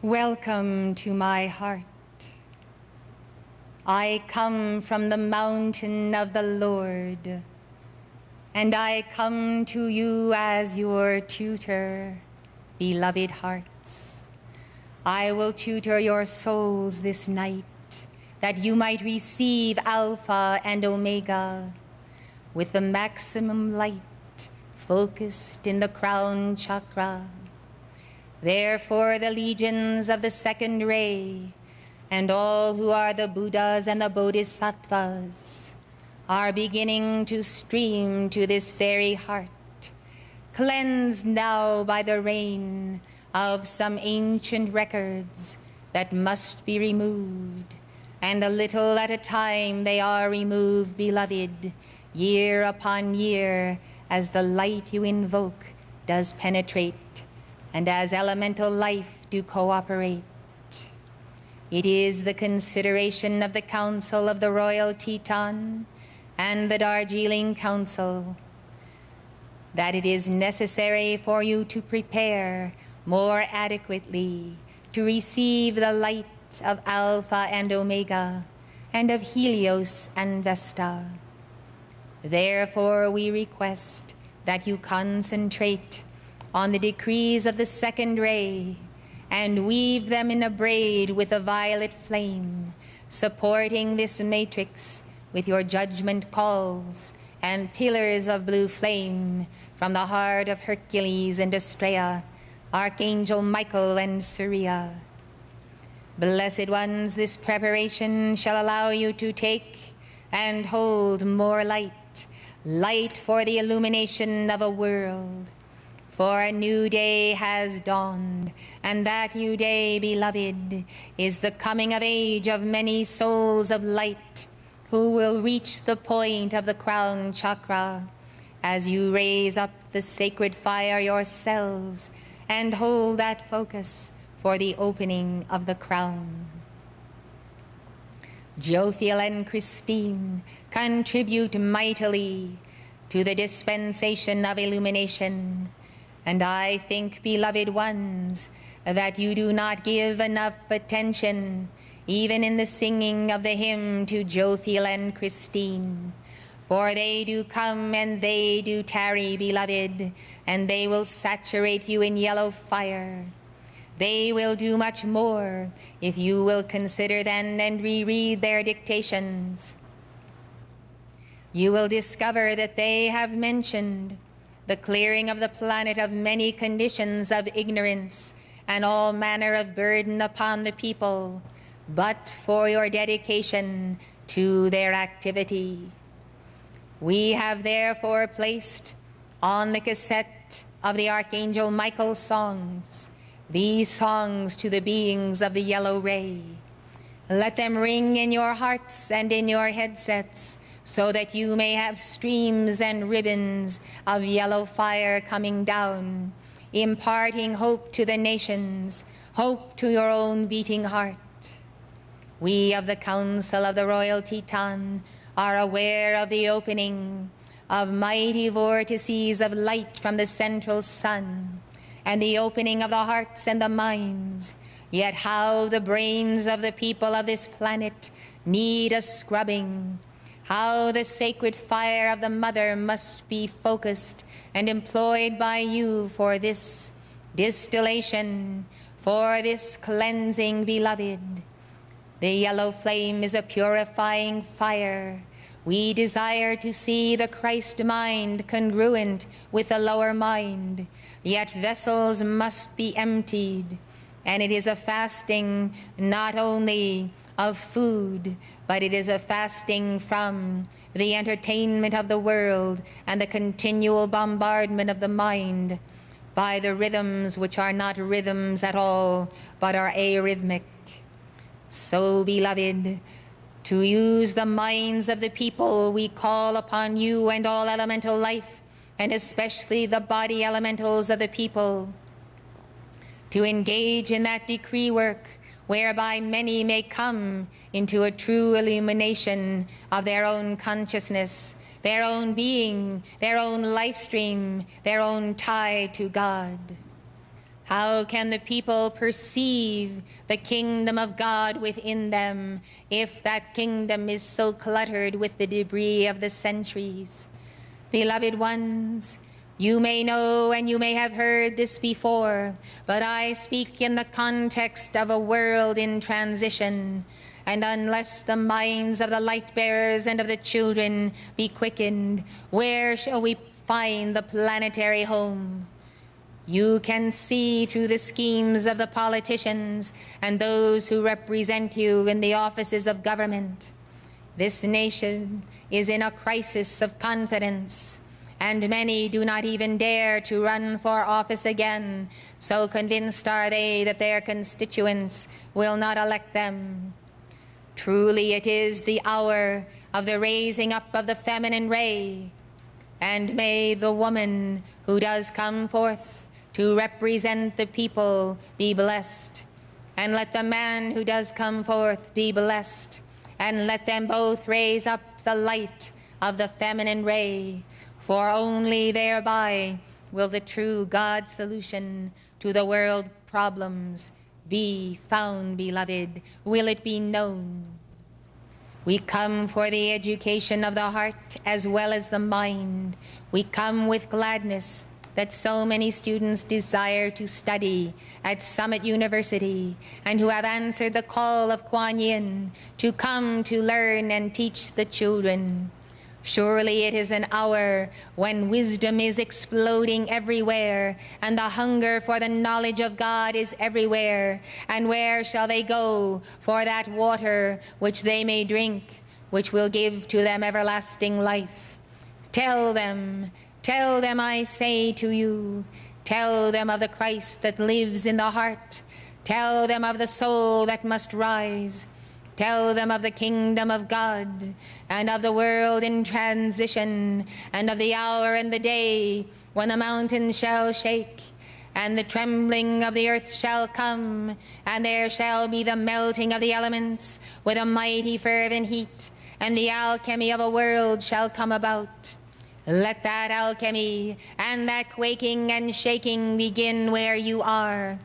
Welcome to my heart. I come from the mountain of the Lord, and I come to you as your tutor, beloved hearts. I will tutor your souls this night, that you might receive Alpha and Omega, with the maximum light focused in the crown chakra. Therefore, the legions of the second ray, and all who are the Buddhas and the Bodhisattvas, are beginning to stream to this very heart, cleansed now by the rain of some ancient records that must be removed, and a little at a time they are removed, beloved, year upon year, as the light you invoke does penetrate, and as elemental life do cooperate. It is the consideration of the Council of the Royal Teton and the Darjeeling Council that it is necessary for you to prepare more adequately to receive the light of Alpha and Omega and of Helios and Vesta. Therefore, we request that you concentrate on the decrees of the second ray and weave them in a braid with a violet flame, supporting this matrix with your judgment calls and pillars of blue flame from the heart of Hercules and Astraea, Archangel Michael and Syria. Blessed ones, this preparation shall allow you to take and hold more light, light for the illumination of a world. For a new day has dawned, and that new day, beloved, is the coming of age of many souls of light who will reach the point of the crown chakra as you raise up the sacred fire yourselves and hold that focus for the opening of the crown. Jophiel and Christine contribute mightily to the dispensation of illumination, and I think, beloved ones, that you do not give enough attention, even in the singing of the hymn to Jophiel and Christine. For they do come and they do tarry, beloved, and they will saturate you in yellow fire. They will do much more if you will consider them and reread their dictations. You will discover that they have mentioned the clearing of the planet of many conditions of ignorance and all manner of burden upon the people, but for your dedication to their activity. We have therefore placed on the cassette of the Archangel Michael's songs, these songs to the beings of the yellow ray. Let them ring in your hearts and in your headsets, so that you may have streams and ribbons of yellow fire coming down, imparting hope to the nations, hope to your own beating heart. We of the Council of the Royal Teton are aware of the opening of mighty vortices of light from the central sun, and the opening of the hearts and the minds, yet how the brains of the people of this planet need a scrubbing, how the sacred fire of the mother must be focused and employed by you for this distillation, for this cleansing, beloved. The yellow flame is a purifying fire. We desire to see the Christ mind congruent with the lower mind, yet vessels must be emptied, and it is a fasting not only of food, but it is a fasting from the entertainment of the world and the continual bombardment of the mind by the rhythms which are not rhythms at all, but are arrhythmic. So, beloved, to use the minds of the people, we call upon you and all elemental life, and especially the body elementals of the people, to engage in that decree work whereby many may come into a true illumination of their own consciousness, their own being, their own life stream, their own tie to God. How can the people perceive the kingdom of God within them if that kingdom is so cluttered with the debris of the centuries? Beloved ones, you may know and you may have heard this before, but I speak in the context of a world in transition, and unless the minds of the light bearers and of the children be quickened, where shall we find the planetary home? You can see through the schemes of the politicians and those who represent you in the offices of government. This nation is in a crisis of confidence, and many do not even dare to run for office again, so convinced are they that their constituents will not elect them. Truly it is the hour of the raising up of the feminine ray, and may the woman who does come forth to represent the people be blessed, and let the man who does come forth be blessed, and let them both raise up the light of the feminine ray, for only thereby will the true God solution to the world problems be found, beloved, will it be known. We come for the education of the heart as well as the mind. We come with gladness that so many students desire to study at Summit University and who have answered the call of Kuan Yin to come to learn and teach the children. Surely it is an hour when wisdom is exploding everywhere and the hunger for the knowledge of God is everywhere. And where shall they go for that water which they may drink, which will give to them everlasting life? Tell them, I say to you, tell them of the Christ that lives in the heart. Tell them of the soul that must rise. Tell them of the kingdom of God, and of the world in transition, and of the hour and the day when the mountains shall shake, and the trembling of the earth shall come, and there shall be the melting of the elements with a mighty fervent heat, and the alchemy of a world shall come about. Let that alchemy and that quaking and shaking begin where you are.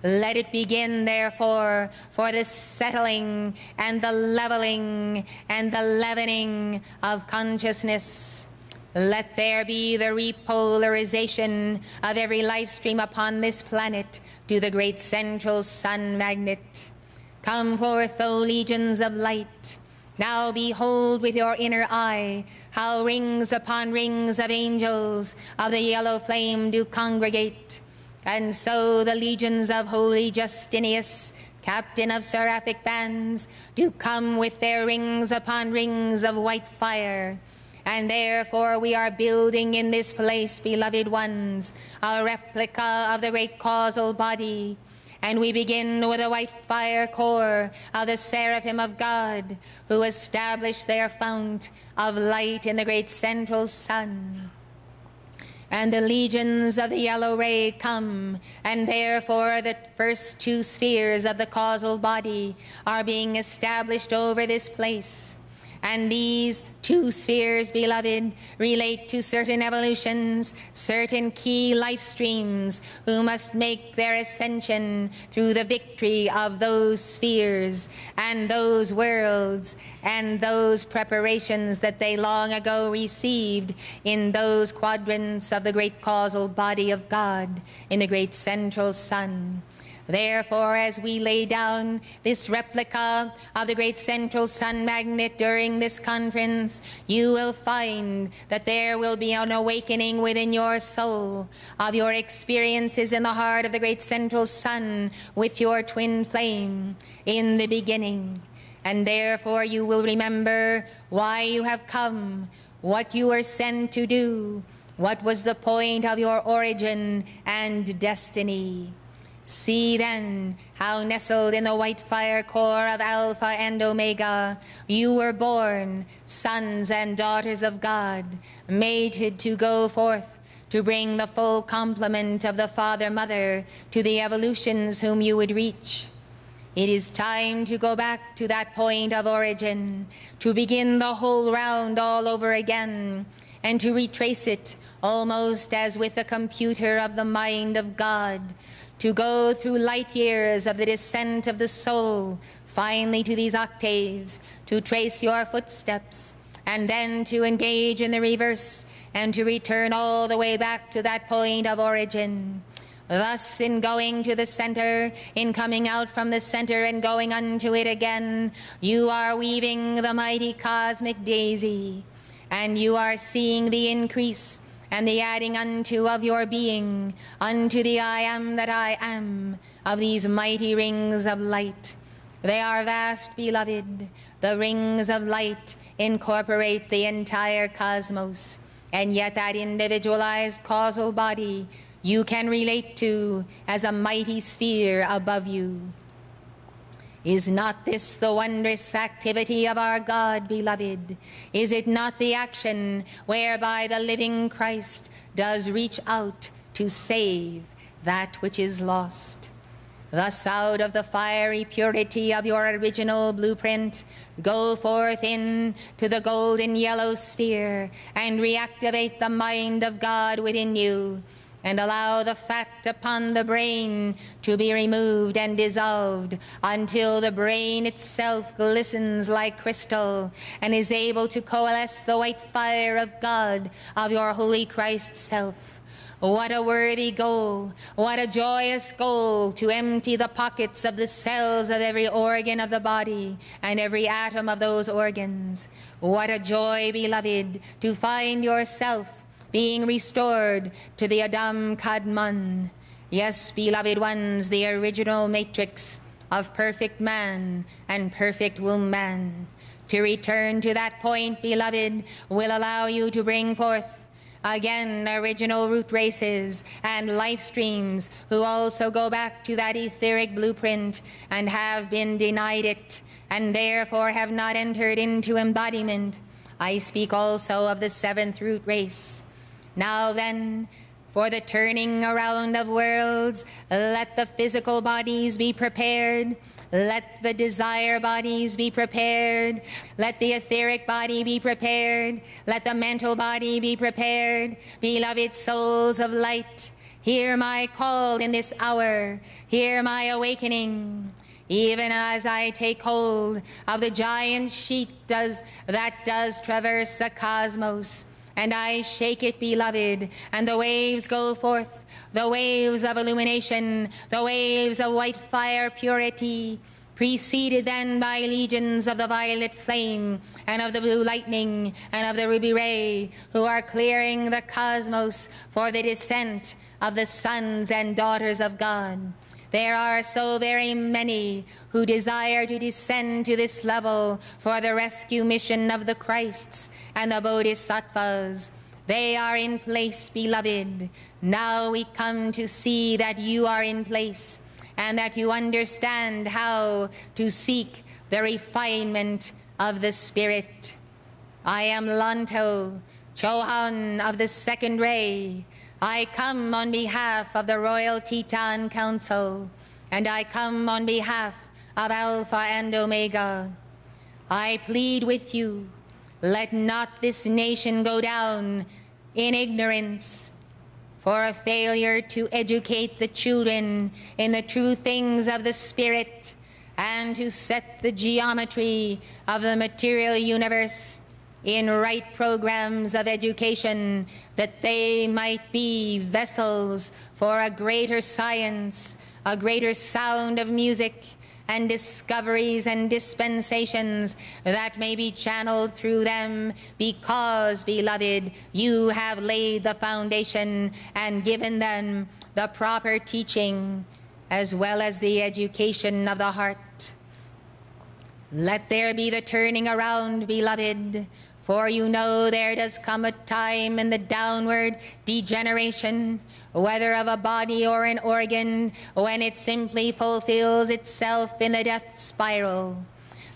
Let it begin, therefore, for the settling and the leveling and the leavening of consciousness. Let there be the repolarization of every life stream upon this planet to the great central sun magnet. Come forth, O legions of light. Now behold with your inner eye how rings upon rings of angels of the yellow flame do congregate. And so the legions of holy Justinius, captain of seraphic bands, do come with their rings upon rings of white fire. And therefore we are building in this place, beloved ones, a replica of the great causal body. And we begin with a white fire core of the seraphim of God, who established their fount of light in the great central sun. And the legions of the yellow ray come, and therefore the first two spheres of the causal body are being established over this place. And these two spheres, beloved, relate to certain evolutions, certain key life streams who must make their ascension through the victory of those spheres and those worlds and those preparations that they long ago received in those quadrants of the great causal body of God in the great central sun. Therefore, as we lay down this replica of the great central sun magnet during this conference, you will find that there will be an awakening within your soul of your experiences in the heart of the great central sun with your twin flame in the beginning. And therefore you will remember why you have come, what you were sent to do, what was the point of your origin and destiny. See then how nestled in the white fire core of Alpha and Omega, you were born, sons and daughters of God, mated to go forth to bring the full complement of the Father-Mother to the evolutions whom you would reach. It is time to go back to that point of origin, to begin the whole round all over again, and to retrace it almost as with a computer of the mind of God, to go through light years of the descent of the soul, finally to these octaves, to trace your footsteps, and then to engage in the reverse, and to return all the way back to that point of origin. Thus, in going to the center, in coming out from the center and going unto it again, you are weaving the mighty cosmic daisy, and you are seeing the increase and the adding unto of your being, unto the I am that I am, of these mighty rings of light. They are vast, beloved. The rings of light incorporate the entire cosmos, and yet that individualized causal body you can relate to as a mighty sphere above you. Is not this the wondrous activity of our God, beloved? Is it not the action whereby the living Christ does reach out to save that which is lost? Thus out of the fiery purity of your original blueprint, go forth into the golden yellow sphere and reactivate the mind of God within you, and allow the fat upon the brain to be removed and dissolved until the brain itself glistens like crystal and is able to coalesce the white fire of God, of your holy Christ self. What a worthy goal, what a joyous goal, to empty the pockets of the cells of every organ of the body and every atom of those organs. What a joy, beloved, to find yourself being restored to the Adam Kadmon. Yes, beloved ones, the original matrix of perfect man and perfect womb man. To return to that point, beloved, will allow you to bring forth again original root races and life streams who also go back to that etheric blueprint and have been denied it and therefore have not entered into embodiment. I speak also of the seventh root race. Now then, for the turning around of worlds, let the physical bodies be prepared. Let the desire bodies be prepared. Let the etheric body be prepared. Let the mental body be prepared. Beloved souls of light, hear my call in this hour. Hear my awakening. Even as I take hold of the giant sheet that does traverse a cosmos, and I shake it, beloved, and the waves go forth, the waves of illumination, the waves of white fire purity, preceded then by legions of the violet flame and of the blue lightning and of the ruby ray, who are clearing the cosmos for the descent of the sons and daughters of God. There are so very many who desire to descend to this level for the rescue mission of the Christs and the Bodhisattvas. They are in place, beloved. Now we come to see that you are in place and that you understand how to seek the refinement of the Spirit. I am Lanto, Chohan of the second ray. I come on behalf of the Royal Teton Council, and I come on behalf of Alpha and Omega. I plead with you, let not this nation go down in ignorance, for a failure to educate the children in the true things of the Spirit and to set the geometry of the material universe in right programs of education, that they might be vessels for a greater science, a greater sound of music, and discoveries and dispensations that may be channeled through them, because, beloved, you have laid the foundation and given them the proper teaching as well as the education of the heart. Let there be the turning around, beloved, for you know there does come a time in the downward degeneration, whether of a body or an organ, when it simply fulfills itself in the death spiral.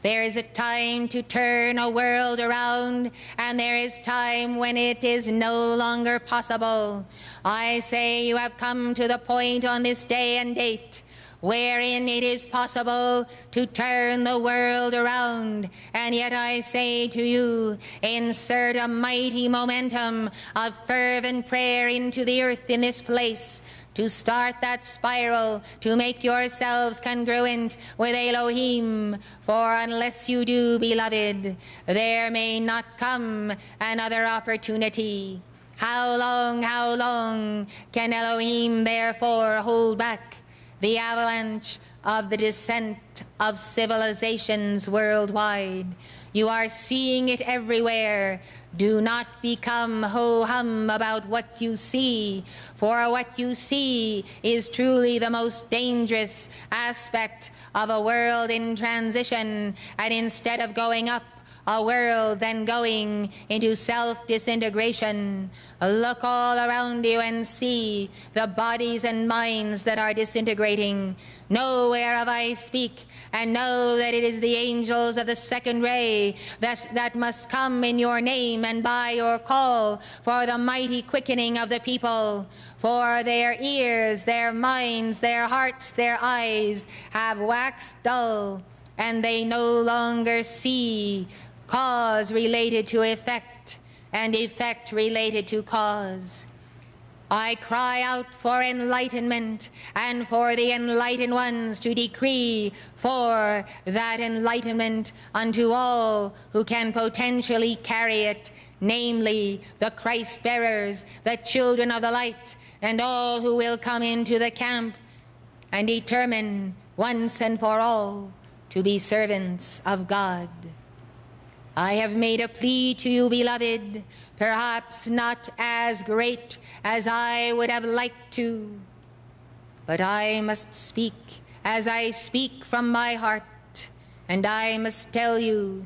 There is a time to turn a world around, and there is time when it is no longer possible. I say you have come to the point on this day and date wherein it is possible to turn the world around. And yet I say to you, insert a mighty momentum of fervent prayer into the earth in this place to start that spiral, to make yourselves congruent with Elohim. For unless you do, beloved, there may not come another opportunity. How long can Elohim therefore hold back the avalanche of the descent of civilizations worldwide? You are seeing it everywhere. Do not become ho-hum about what you see, for what you see is truly the most dangerous aspect of a world in transition, and instead of going up a world then going into self-disintegration. Look all around you and see the bodies and minds that are disintegrating. Know whereof I speak, and know that it is the angels of the second ray that must come in your name and by your call for the mighty quickening of the people. For their ears, their minds, their hearts, their eyes have waxed dull, and they no longer see cause related to effect, and effect related to cause. I cry out for enlightenment, and for the enlightened ones to decree for that enlightenment unto all who can potentially carry it, namely the Christ bearers, the children of the light, and all who will come into the camp and determine once and for all to be servants of God. I have made a plea to you, beloved, perhaps not as great as I would have liked to, but I must speak as I speak from my heart, and I must tell you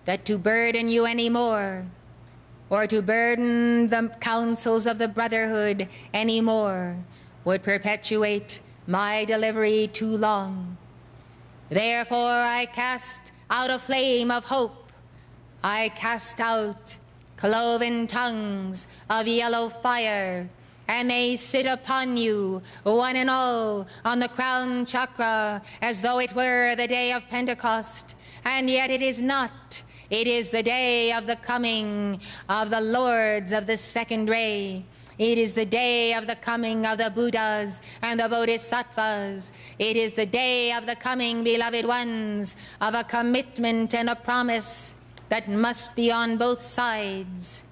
that to burden you anymore, or to burden the councils of the Brotherhood anymore, would perpetuate my delivery too long. Therefore I cast out a flame of hope. I cast out cloven tongues of yellow fire, and they sit upon you, one and all, on the crown chakra, as though it were the day of Pentecost. And yet it is not. It is the day of the coming of the lords of the second ray. It is the day of the coming of the Buddhas and the Bodhisattvas. It is the day of the coming, beloved ones, of a commitment and a promise that must be on both sides.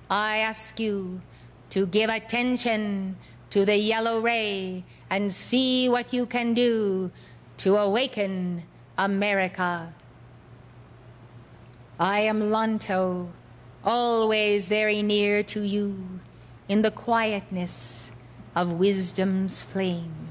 I ask you to give attention to the yellow ray and see what you can do to awaken America. I am Lanto, always very near to you in the quietness of wisdom's flame.